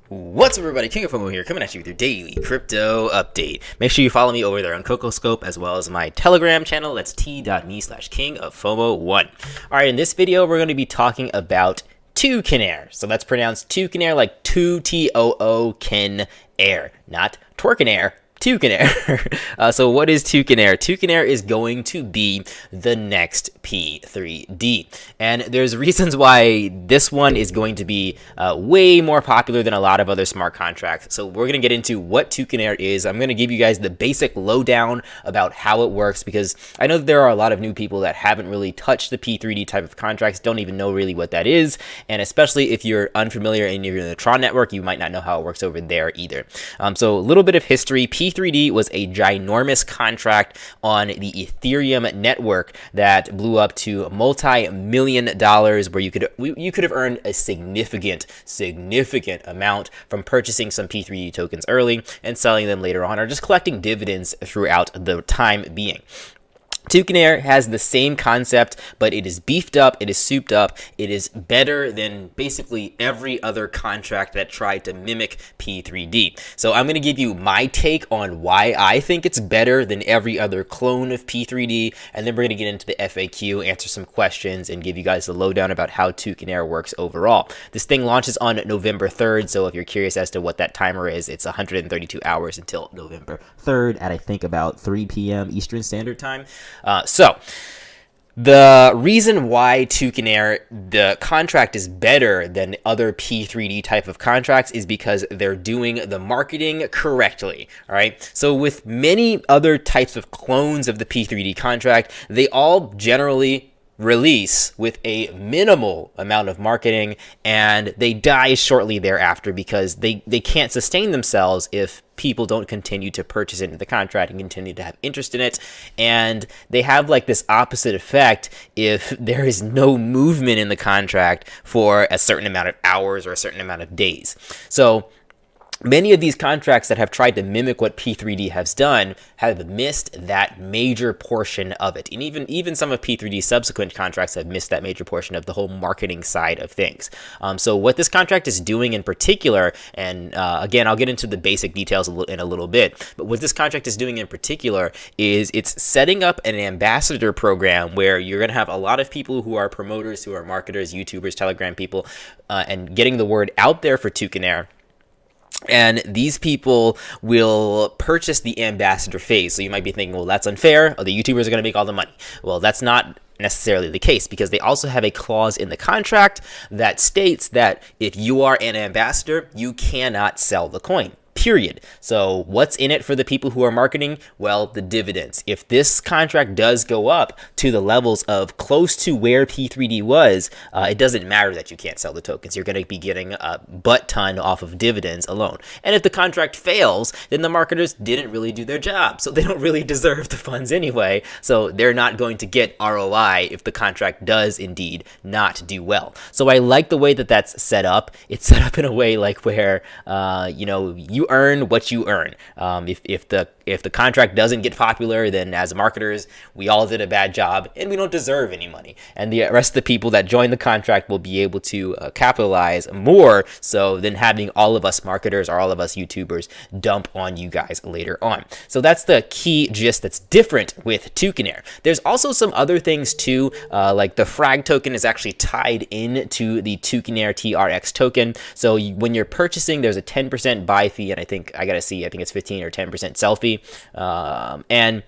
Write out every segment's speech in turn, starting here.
What's up, everybody? King of FOMO here, coming at you with your daily crypto update. Make sure you follow me over there on CocoScope, as well as my Telegram channel. That's t.me/kingoffomo1. All right, in this video, we're going to be talking about Tewkenaire. So that's pronounced Tewkenaire, like Tewkenaire, not Twerkenaire. Tewkenaire. So what is Tewkenaire? Tewkenaire is going to be the next P3D. And there's reasons why this one is going to be way more popular than a lot of other smart contracts. So we're going to get into what Tewkenaire is. I'm going to give you guys the basic lowdown about how it works, because I know that there are a lot of new people that haven't really touched the P3D type of contracts, don't even know really what that is. And especially if you're unfamiliar and you're in the Tron network, you might not know how it works over there either. So a little bit of history. P3D was a ginormous contract on the Ethereum network that blew up to multi-million dollars, where you could have earned a significant amount from purchasing some P3D tokens early and selling them later on, or just collecting dividends throughout the time being. Tewkenaire has the same concept, but it is beefed up, it is souped up, it is better than basically every other contract that tried to mimic P3D. So I'm going to give you my take on why I think it's better than every other clone of P3D, and then we're going to get into the FAQ, answer some questions, and give you guys the lowdown about how Tewkenaire works overall. This thing launches on November 3rd, so if you're curious as to what that timer is, it's 132 hours until November 3rd at I think about 3 p.m. Eastern Standard Time. So the reason why Tewkenaire, the contract, is better than other P3D type of contracts is because they're doing the marketing correctly. All right. So with many other types of clones of the P3D contract, they all generally release with a minimal amount of marketing, and they die shortly thereafter because they can't sustain themselves if people don't continue to purchase into the contract and continue to have interest in it. And they have like this opposite effect if there is no movement in the contract for a certain amount of hours or a certain amount of days. So many of these contracts that have tried to mimic what P3D has done have missed that major portion of it. And even some of P3D's subsequent contracts have missed that major portion of the whole marketing side of things. So what this contract is doing in particular, and again, I'll get into the basic details in a little bit, but what this contract is doing in particular is it's setting up an ambassador program where you're going to have a lot of people who are promoters, who are marketers, YouTubers, Telegram people, and getting the word out there for Tewkenaire. And these people will purchase the ambassador phase. So you might be thinking, well, that's unfair. Oh, the YouTubers are going to make all the money. Well, that's not necessarily the case, because they also have a clause in the contract that states that if you are an ambassador, you cannot sell the coin. Period. So what's in it for the people who are marketing? Well, the dividends. If this contract does go up to the levels of close to where P3D was, it doesn't matter that you can't sell the tokens. You're going to be getting a butt ton off of dividends alone. And if the contract fails, then the marketers didn't really do their job. So they don't really deserve the funds anyway. So they're not going to get ROI if the contract does indeed not do well. So I like the way that that's set up. It's set up in a way like where, you earn what you earn. If the contract doesn't get popular, then as marketers, we all did a bad job and we don't deserve any money. And the rest of the people that join the contract will be able to capitalize more so than having all of us marketers or all of us YouTubers dump on you guys later on. So that's the key gist that's different with Tewkenaire. There's also some other things too, like the frag token is actually tied into the Tewkenaire TRX token. So when you're purchasing, there's a 10% buy fee, and I think it's 15 or 10% sell fee. And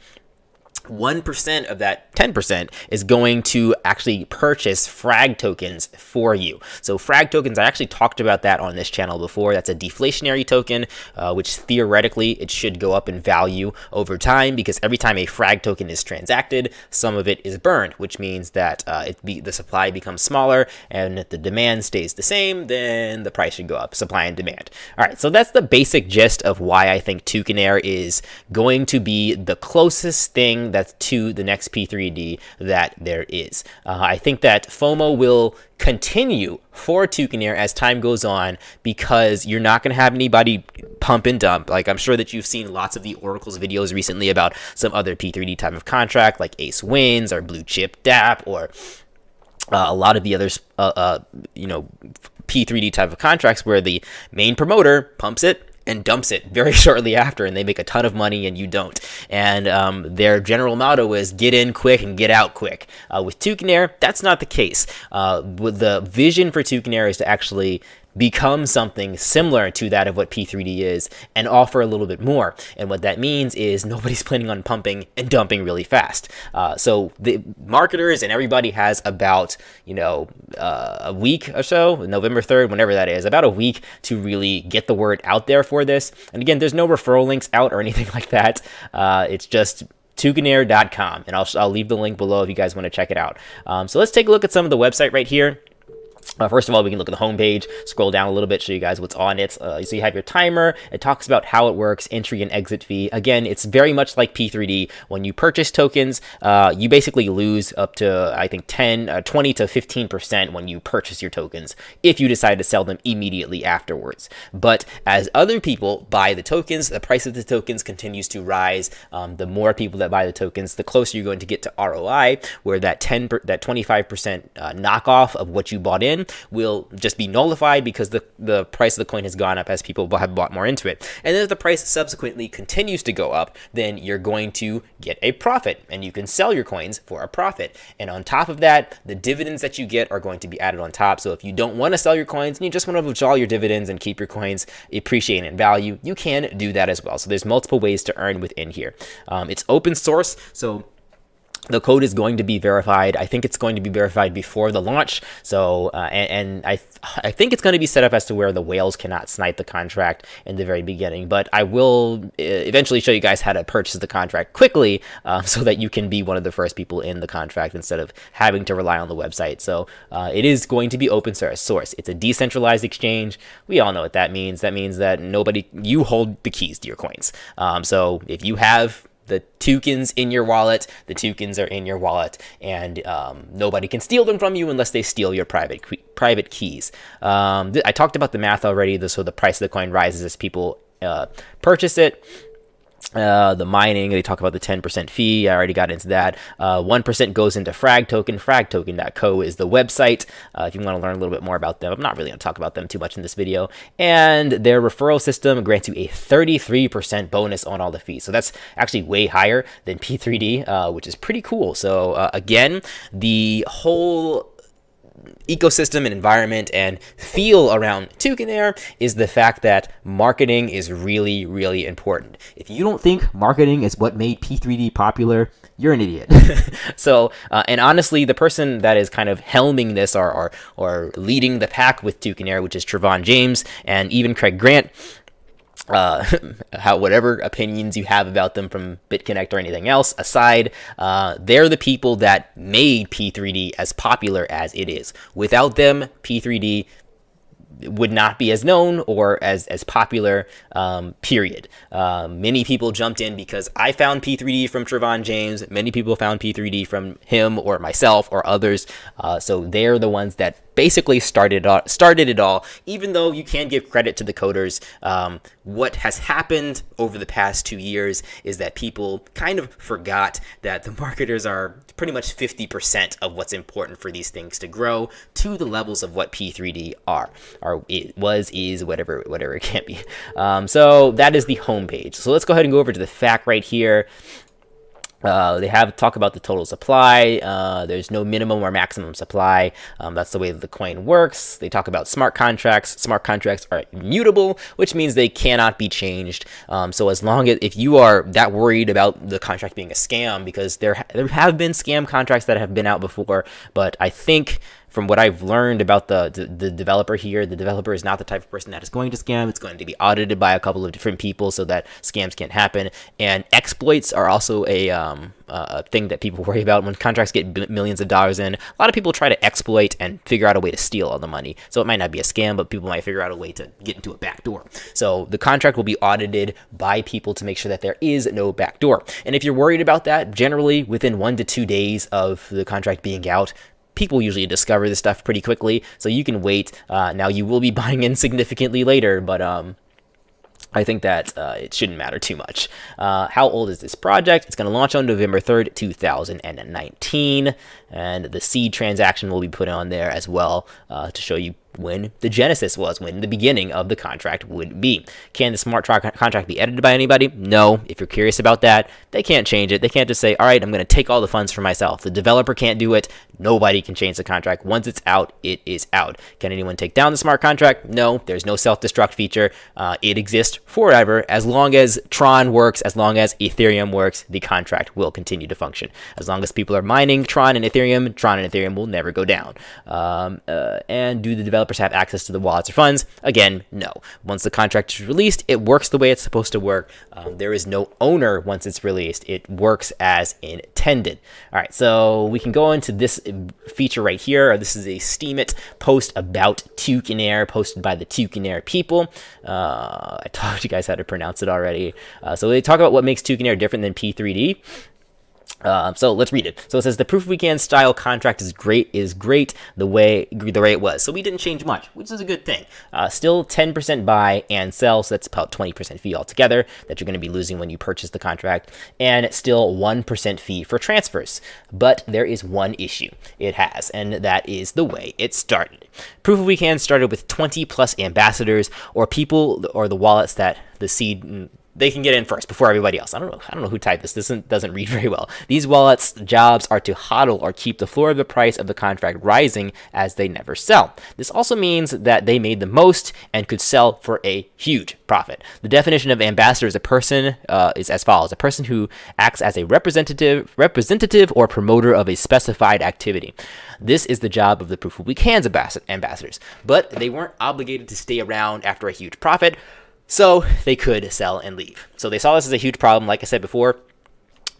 1% of that 10% is going to actually purchase frag tokens for you. So frag tokens, I actually talked about that on this channel before. That's a deflationary token, which theoretically it should go up in value over time, because every time a frag token is transacted, some of it is burned, which means that the supply becomes smaller, and if the demand stays the same, then the price should go up, supply and demand. All right, so that's the basic gist of why I think Tewkenaire is going to be the closest thing that's to the next P3D that there is. I think that FOMO will continue for Tewkenaire as time goes on, because you're not going to have anybody pump and dump. Like, I'm sure that you've seen lots of the Oracle's videos recently about some other P3D type of contract like Ace Wins or Blue Chip DApp or a lot of the others, P3D type of contracts where the main promoter pumps it and dumps it very shortly after, and they make a ton of money and you don't. And their general motto is get in quick and get out quick. With Tewkenaire, that's not the case. With the vision for Tewkenaire is to actually become something similar to that of what P3D is and offer a little bit more. And what that means is nobody's planning on pumping and dumping really fast. So the marketers and everybody has about, a week or so, November 3rd, whenever that is, about a week to really get the word out there for this. And again, there's no referral links out or anything like that. It's just Tewkenaire.com, and I'll leave the link below if you guys want to check it out. So let's take a look at some of the website right here. First of all, we can look at the home page, scroll down a little bit, show you guys what's on it. So you have your timer. It talks about how it works, entry and exit fee. Again, it's very much like P3D. When you purchase tokens, you basically lose up to, I think, 20 to 15% when you purchase your tokens if you decide to sell them immediately afterwards. But as other people buy the tokens, the price of the tokens continues to rise. The more people that buy the tokens, the closer you're going to get to ROI, where that 25% knockoff of what you bought in will just be nullified because the price of the coin has gone up as people have bought more into it. And then if the price subsequently continues to go up, then you're going to get a profit and you can sell your coins for a profit. And on top of that, the dividends that you get are going to be added on top. So if you don't want to sell your coins and you just want to withdraw your dividends and keep your coins appreciating in value, you can do that as well. So there's multiple ways to earn within here. It's open source, so the code is going to be verified. I think it's going to be verified before the launch. So, and I think it's going to be set up as to where the whales cannot snipe the contract in the very beginning. But I will eventually show you guys how to purchase the contract quickly so that you can be one of the first people in the contract instead of having to rely on the website. So it is going to be open source. It's a decentralized exchange. We all know what that means. That means that you hold the keys to your coins. So if you have the tokens in your wallet, the tokens are in your wallet, and nobody can steal them from you unless they steal your private keys. I talked about the math already, so the price of the coin rises as people purchase it. The mining, they talk about the 10% fee. I already got into that. 1% goes into Frag Token. Fragtoken.co is the website if you want to learn a little bit more about them. I'm not really going to talk about them too much in this video. And their referral system grants you a 33% bonus on all the fees. So that's actually way higher than P3D, which is pretty cool. So again, the whole ecosystem and environment and feel around Tewkenaire is the fact that marketing is really, really important. If you don't think marketing is what made P3D popular, you're an idiot. So, and honestly, the person that is kind of helming this or leading the pack with Tewkenaire, which is Trevon James and even Craig Grant, whatever opinions you have about them from BitConnect or anything else aside, they're the people that made P3D as popular as it is. Without them, P3D would not be as known or as popular, period. Many people jumped in because I found P3D from Trevon James. Many people found P3D from him or myself or others. So they're the ones that basically started it all, even though you can give credit to the coders. What has happened over the past 2 years is that people kind of forgot that the marketers are pretty much 50% of what's important for these things to grow to the levels of what P3D are, or it was, is, whatever it can be. So that is the homepage. So let's go ahead and go over to the fact right here. They talk about the total supply. There's no minimum or maximum supply. That's the way that the coin works. They talk about smart contracts. Smart contracts are immutable, which means they cannot be changed. So as long as, if you are that worried about the contract being a scam, because there have been scam contracts that have been out before, but I think from what I've learned about the developer here, the developer is not the type of person that is going to scam. It's going to be audited by a couple of different people so that scams can't happen. And exploits are also a thing that people worry about. When contracts get millions of dollars in, a lot of people try to exploit and figure out a way to steal all the money. So it might not be a scam, but people might figure out a way to get into a back door. So the contract will be audited by people to make sure that there is no back door. And if you're worried about that, generally within 1 to 2 days of the contract being out, people usually discover this stuff pretty quickly, so you can wait. Now, you will be buying in significantly later, but I think that it shouldn't matter too much. How old is this project? It's going to launch on November 3rd, 2019, and the seed transaction will be put on there as well to show you when the genesis was, when the beginning of the contract would be. Can the smart contract be edited by anybody? No. If you're curious about that, they can't change it. They can't just say, all right, I'm going to take all the funds for myself. The developer can't do it. Nobody can change the contract. Once it's out, it is out. Can anyone take down the smart contract? No. There's no self-destruct feature. It exists forever. As long as Tron works, as long as Ethereum works, the contract will continue to function. As long as people are mining Tron and Ethereum will never go down. And do the developers have access to the wallets or funds? Again, no. Once the contract is released, it works the way it's supposed to work. There is no owner once it's released. It works as intended. All right, so we can go into this feature right here. This is a Steemit post about Tewkenaire, posted by the Tewkenaire people. I taught you guys how to pronounce it already. So they talk about what makes Tewkenaire different than P3D. So let's read it. So it says the proof weekend style contract is great the way it was. So we didn't change much, which is a good thing. Still 10% buy and sell, so that's about 20% fee altogether that you're going to be losing when you purchase the contract, and still 1% fee for transfers. But there is one issue it has, and that is the way it started. Proof of Weekend started with 20 plus ambassadors, or people, or the wallets that the seed. They can get in first before everybody else. I don't know who typed this. This doesn't read very well. These wallets' jobs are to hodl or keep the floor of the price of the contract rising as they never sell. This also means that they made the most and could sell for a huge profit. The definition of ambassador is is as follows: a person who acts as a representative or promoter of a specified activity. This is the job of the Proof of Weekend's ambassadors, but they weren't obligated to stay around after a huge profit. So they could sell and leave. So they saw this as a huge problem. Like I said before,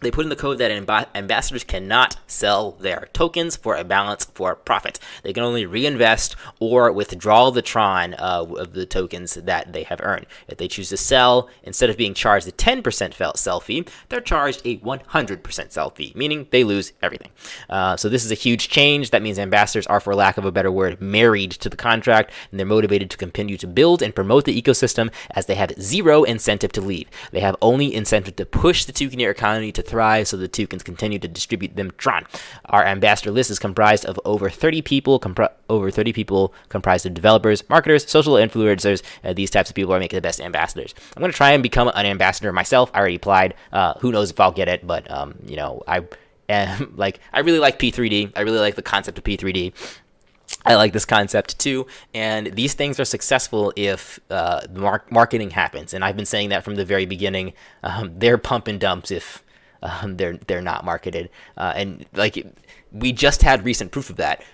they put in the code that ambassadors cannot sell their tokens for a balance for profit. They can only reinvest or withdraw the Tron of the tokens that they have earned. If they choose to sell, instead of being charged a 10% sell fee, they're charged a 100% sell fee, meaning they lose everything. So this is a huge change. That means ambassadors are, for lack of a better word, married to the contract, and they're motivated to continue to build and promote the ecosystem, as they have zero incentive to leave. They have only incentive to push the Tewkenaire economy to thrive, so the tokens continue to distribute them Tron. Our ambassador list is comprised of over 30 people, comprised of developers, marketers, social influencers. These types of people are making the best ambassadors. I'm going to try and become an ambassador myself. I already applied. Who knows if I'll get it, but you know, I really like P3D. I really like the concept of P3D. I like this concept too, and these things are successful if marketing happens. And I've been saying that from the very beginning. They're pump and dumps if they're not marketed, and like we just had recent proof of that.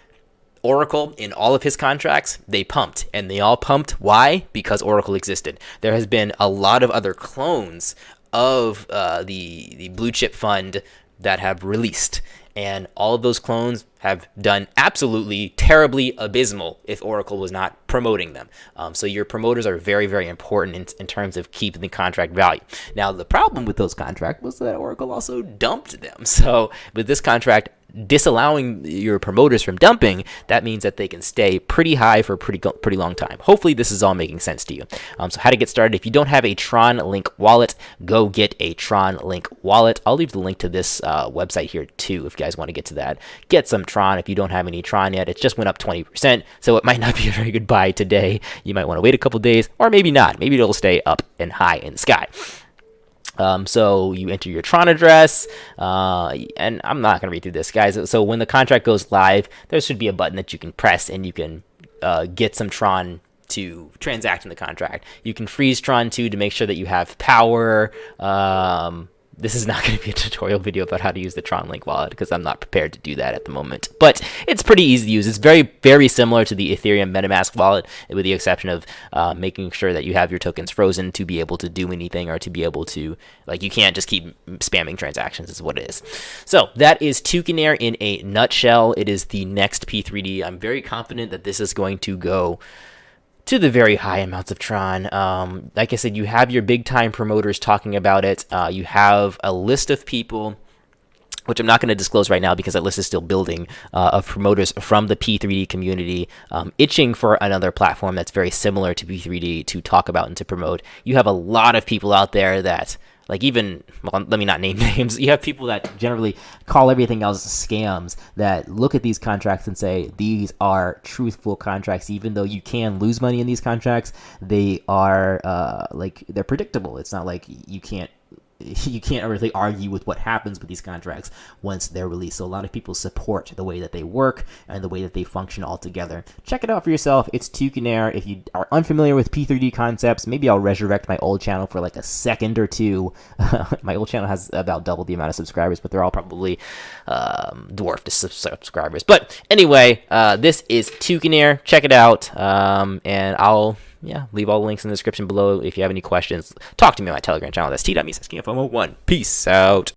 Oracle, in all of his contracts, they pumped, and they all pumped. Why? Because Oracle existed. There has been a lot of other clones of the blue chip fund that have released, and all of those clones have done absolutely terribly abysmal if Oracle was not promoting them. So your promoters are very, very important in terms of keeping the contract value. Now, the problem with those contracts was that Oracle also dumped them. So with this contract disallowing your promoters from dumping, that means that they can stay pretty high for a pretty long time. Hopefully this is all making sense to you. So how to get started: if you don't have a Tron Link wallet, go get a Tron Link wallet. I'll leave the link to this website here too if you guys want to get to that. Get some Tron. If you don't have any Tron yet, it just went up 20%, so it might not be a very good buy today. You might want to wait a couple days, or maybe not. Maybe it'll stay up and high in the sky. So you enter your Tron address, and I'm not going to read through this, guys. So when the contract goes live, there should be a button that you can press, and you can get some Tron to transact in the contract. You can freeze Tron too to make sure that you have power. This is not going to be a tutorial video about how to use the Tron Link wallet, because I'm not prepared to do that at the moment. But it's pretty easy to use. It's very, very similar to the Ethereum MetaMask wallet, with the exception of making sure that you have your tokens frozen to be able to do anything, or to be able to, like, you can't just keep spamming transactions is what it is. So that is Tewkenaire in a nutshell. It is the next P3D. I'm very confident that this is going to go to the very high amounts of Tron. Like I said, you have your big time promoters talking about it. You have a list of people, which I'm not going to disclose right now because that list is still building, of promoters from the P3D community, itching for another platform that's very similar to P3D to talk about and to promote. You have a lot of people out there that like even, well, let me not name names. You have people that generally call everything else scams that look at these contracts and say these are truthful contracts, even though you can lose money in these contracts. They are like they're predictable. It's not like you can't really argue with what happens with these contracts once they're released. So a lot of people support the way that they work and the way that they function altogether. Check it out for yourself. It's Tewkenaire. If you are unfamiliar with P3D concepts, maybe I'll resurrect my old channel for like a second or two. My old channel has about double the amount of subscribers, but they're all probably dwarfed the subscribers. But anyway, this is Tewkenaire. Check it out, and I'll leave all the links in the description below if you have any questions. Talk to me on my Telegram channel. That's t.me/KingFM01. Peace out.